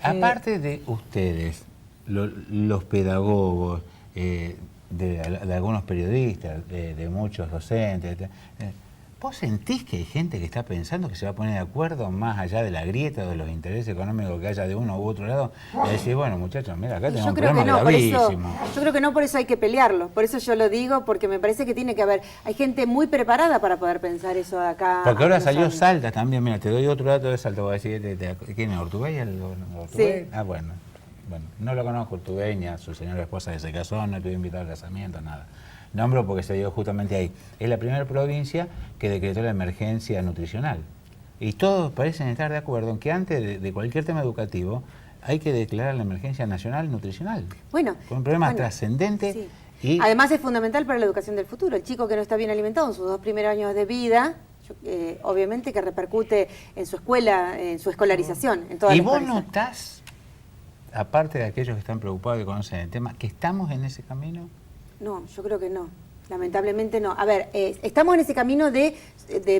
Aparte de ustedes, los pedagogos, de algunos periodistas, de muchos docentes, ¿vos sentís que hay gente que está pensando que se va a poner de acuerdo más allá de la grieta o de los intereses económicos que haya de uno u otro lado? Y decir, bueno, muchachos, mira, acá tenemos un problema gravísimo. Yo creo que no, por eso hay que pelearlo. Por eso yo lo digo, porque me parece que tiene que haber... Hay gente muy preparada para poder pensar eso de acá. Porque ahora salió Salta también. Mira, te doy otro dato de Salta. Voy a decir, ¿quién es Ortubey? Sí. Ah, bueno, no lo conozco, Ortubey, ni a su señora esposa que se casó, no estuve invitado al casamiento, nada. Nombro porque se dio justamente ahí. Es la primera provincia que decretó la emergencia nutricional. Y todos parecen estar de acuerdo en que antes de cualquier tema educativo hay que declarar la emergencia nacional nutricional. Bueno. Con un problema trascendente. Sí. Y además es fundamental para la educación del futuro. El chico que no está bien alimentado en sus 2 primeros años de vida, obviamente que repercute en su escuela, en su escolarización. En toda ¿Y la vos escolarización. notás, aparte de aquellos que están preocupados y conocen el tema, que estamos en ese camino? No, yo creo que no. Lamentablemente no. A ver, estamos en ese camino de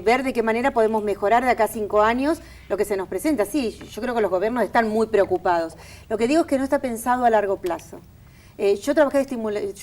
ver de qué manera podemos mejorar de acá a 5 años lo que se nos presenta. Sí, yo creo que los gobiernos están muy preocupados. Lo que digo es que no está pensado a largo plazo. Yo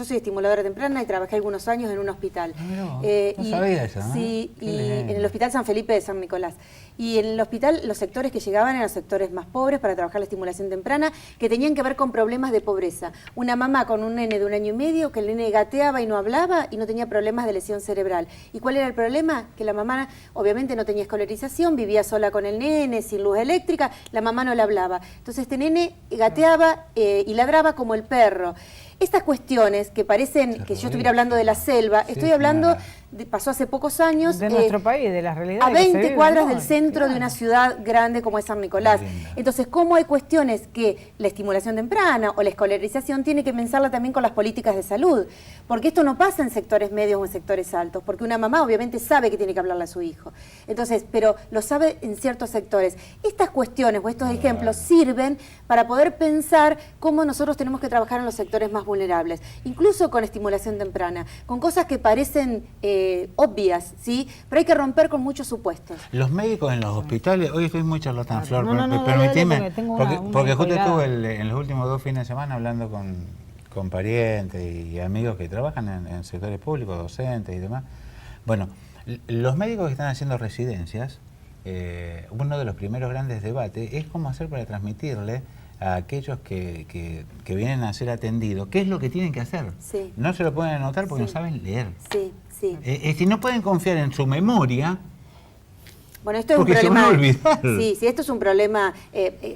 soy estimuladora temprana y trabajé algunos años en un hospital. No sabía eso, ¿no? Sí, en el Hospital San Felipe de San Nicolás. Y en el hospital los sectores que llegaban eran los sectores más pobres para trabajar la estimulación temprana, que tenían que ver con problemas de pobreza. Una mamá con un nene de 1 año y medio, que el nene gateaba y no hablaba y no tenía problemas de lesión cerebral. ¿Y cuál era el problema? Que la mamá obviamente no tenía escolarización, vivía sola con el nene, sin luz eléctrica, la mamá no le hablaba. Entonces este nene gateaba y ladraba como el perro. Estas cuestiones que parecen que yo estuviera hablando de la selva, estoy hablando, pasó hace pocos años, de nuestro país, de las realidades a 20 que se viven, cuadras ¿no? del centro de una ciudad grande como es San Nicolás. Entonces, ¿cómo hay cuestiones que la estimulación temprana o la escolarización tiene que pensarla también con las políticas de salud? Porque esto no pasa en sectores medios o en sectores altos, porque una mamá obviamente sabe que tiene que hablarle a su hijo. Entonces, pero lo sabe en ciertos sectores. Estas cuestiones o estos ejemplos sirven para poder pensar cómo nosotros tenemos que trabajar en los sectores más vulnerables, incluso con estimulación temprana, con cosas que parecen obvias, ¿sí? Pero hay que romper con muchos supuestos. Los médicos en los hospitales, hoy estoy muy charlatán, Flor, permitime, porque justo estuve en los últimos 2 fines de semana hablando con parientes y amigos que trabajan en sectores públicos, docentes y demás. Bueno, los médicos que están haciendo residencias, uno de los primeros grandes debates es cómo hacer para transmitirle a aquellos que vienen a ser atendidos qué es lo que tienen que hacer. Sí. No se lo pueden anotar porque no saben leer. Sí, sí. Si no pueden confiar en su memoria, bueno, esto es porque un problema. se van a olvidar. Sí, esto es un problema.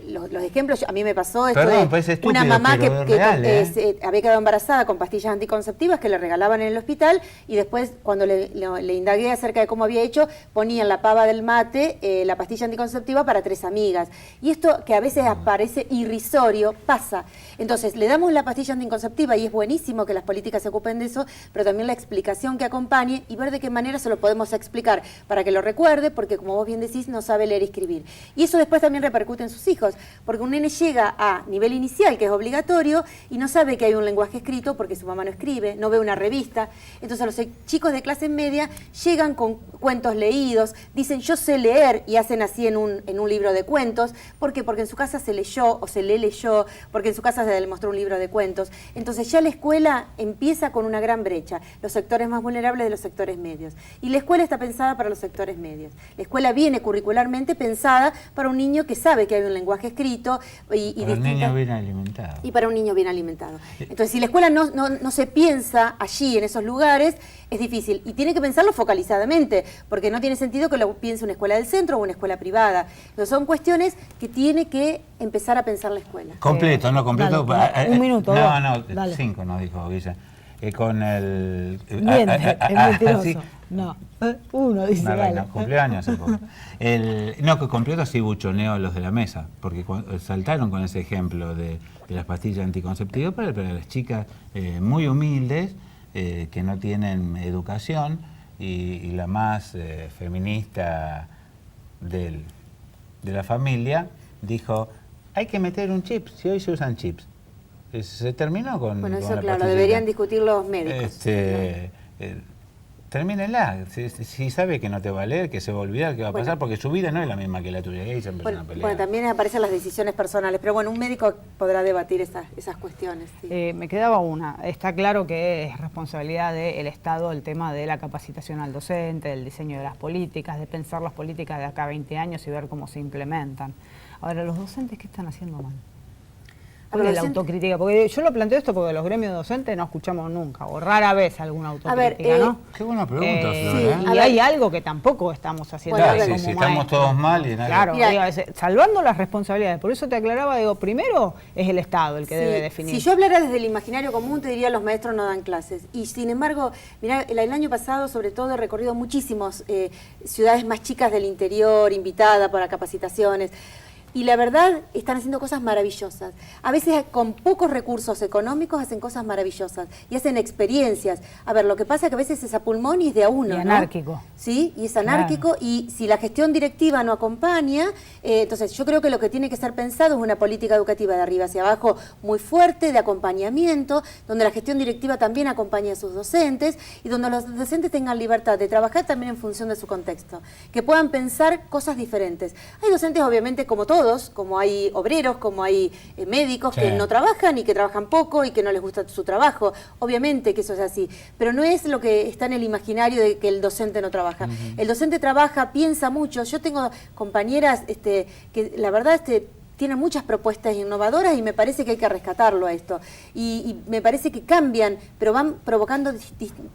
Los ejemplos, a mí me pasó esto parece estúpido, una mamá que real, había quedado embarazada con pastillas anticonceptivas que le regalaban en el hospital y después, cuando le indagué acerca de cómo había hecho, ponía en la pava del mate la pastilla anticonceptiva para 3 amigas. Y esto, que a veces parece irrisorio, pasa. Entonces, le damos la pastilla anticonceptiva y es buenísimo que las políticas se ocupen de eso, pero también la explicación que acompañe y ver de qué manera se lo podemos explicar para que lo recuerde, porque como vos bien decís, no sabe leer y escribir. Y eso después también repercute en sus hijos, porque un nene llega a nivel inicial, que es obligatorio, y no sabe que hay un lenguaje escrito porque su mamá no escribe, no ve una revista. Entonces los chicos de clase media llegan con cuentos leídos, dicen yo sé leer y hacen así en un libro de cuentos. ¿Por qué? Porque en su casa se leyó o se le leyó, porque en su casa se le mostró un libro de cuentos. Entonces ya la escuela empieza con una gran brecha, los sectores más vulnerables de los sectores medios. Y la escuela está pensada para los sectores medios. La escuela viene curricularmente pensada para un niño que sabe que hay un lenguaje escrito y para un niño bien alimentado. Y para un niño bien alimentado. Entonces, si la escuela no se piensa allí, en esos lugares, es difícil. Y tiene que pensarlo focalizadamente, porque no tiene sentido que lo piense una escuela del centro o una escuela privada. Entonces, son cuestiones que tiene que empezar a pensar la escuela. Completo, no completo. Dale, un minuto. No, dale. 5 nos dijo Guilla. Con el... Miente, es mentiroso. Sí. No, 1 dice, Una reina, dale. cumpleaños hace poco. No, que completo sí buchoneo a los de la mesa, porque saltaron con ese ejemplo de las pastillas anticonceptivas para las chicas muy humildes, que no tienen educación, y la más feminista de la familia dijo, hay que meter un chip, si hoy se usan chips. Se terminó con... Bueno, eso con claro, deberían discutir los médicos. termínenla. Si sabe que no te va a leer, que se va a olvidar, que va a pasar, porque su vida no es la misma que la tuya. Y ahí se empezó una pelea. Bueno, también aparecen las decisiones personales, pero bueno, un médico podrá debatir esas cuestiones. Sí. Me quedaba una. Está claro que es responsabilidad del Estado el tema de la capacitación al docente, del diseño de las políticas, de pensar las políticas de acá a 20 años y ver cómo se implementan. Ahora, ¿los docentes qué están haciendo mal? ¿Cuál es la autocrítica? Porque yo lo planteo esto porque los gremios docentes no escuchamos nunca, o rara vez alguna autocrítica, ¿no? Qué buena pregunta, Flor, sí, y hay algo que tampoco estamos haciendo. Claro, como si estamos todos mal y nada. Claro, digo, salvando las responsabilidades. Por eso te aclaraba, digo, primero es el Estado el que debe definir. Si yo hablara desde el imaginario común, te diría los maestros no dan clases. Y sin embargo, mirá, el año pasado, sobre todo, he recorrido muchísimas ciudades más chicas del interior, invitada para capacitaciones. Y la verdad, están haciendo cosas maravillosas. A veces con pocos recursos económicos hacen cosas maravillosas y hacen experiencias. A ver, lo que pasa es que a veces es a pulmón y es de a uno, y anárquico. Sí, y es anárquico. Claro. Y si la gestión directiva no acompaña, entonces yo creo que lo que tiene que ser pensado es una política educativa de arriba hacia abajo muy fuerte, de acompañamiento, donde la gestión directiva también acompañe a sus docentes y donde los docentes tengan libertad de trabajar también en función de su contexto, que puedan pensar cosas diferentes. Hay docentes, obviamente, como todos, como hay obreros, como hay médicos que no trabajan y que trabajan poco y que no les gusta su trabajo. Obviamente que eso es así, pero no es lo que está en el imaginario de que el docente no trabaja. El docente trabaja, piensa mucho. Yo tengo compañeras que la verdad tienen muchas propuestas innovadoras y me parece que hay que rescatarlo a esto. Y me parece que cambian, pero van provocando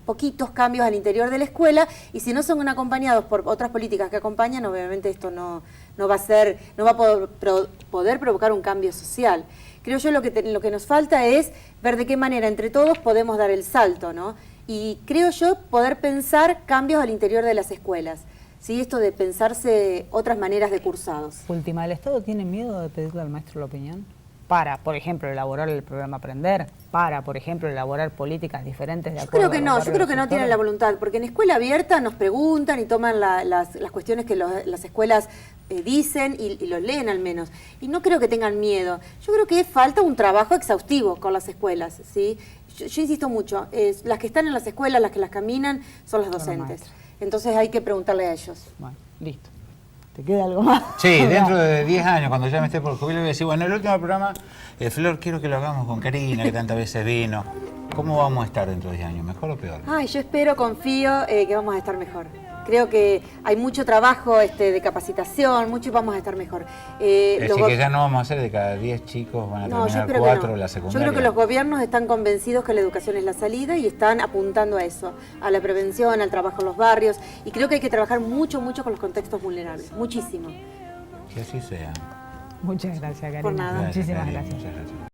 poquitos cambios al interior de la escuela y si no son acompañados por otras políticas que acompañan, obviamente esto no va a poder provocar un cambio social. Creo yo lo que nos falta es ver de qué manera entre todos podemos dar el salto, ¿no? Y creo yo poder pensar cambios al interior de las escuelas. ¿Sí? Esto de pensarse otras maneras de cursados. Última, ¿el Estado tiene miedo de pedirle al maestro la opinión? Para, por ejemplo, elaborar el programa Aprender, para, por ejemplo, elaborar políticas diferentes de acuerdo a yo creo que no tienen la voluntad, porque en escuela abierta nos preguntan y toman las cuestiones que las escuelas dicen y los leen al menos. Y no creo que tengan miedo. Yo creo que falta un trabajo exhaustivo con las escuelas, ¿sí? Yo insisto mucho, las que están en las escuelas, las que las caminan, son las docentes. Entonces hay que preguntarle a ellos. Bueno, listo. ¿Te queda algo más? Sí, dentro de 10 años, cuando ya me esté por jubilar, voy a decir, bueno, el último programa, Flor, quiero que lo hagamos con Karina, que tantas veces vino. ¿Cómo vamos a estar dentro de 10 años? ¿Mejor o peor? Yo espero, confío que vamos a estar mejor. Creo que hay mucho trabajo de capacitación, mucho y vamos a estar mejor. Es decir, que ya no vamos a hacer de cada 10 chicos, van a terminar 4 la secundaria. Yo creo que los gobiernos están convencidos que la educación es la salida y están apuntando a eso, a la prevención, al trabajo en los barrios. Y creo que hay que trabajar mucho, mucho con los contextos vulnerables, muchísimo. Que así sea. Muchas gracias, Karina. Por nada. Muchísimas Karina, gracias. Muchas gracias.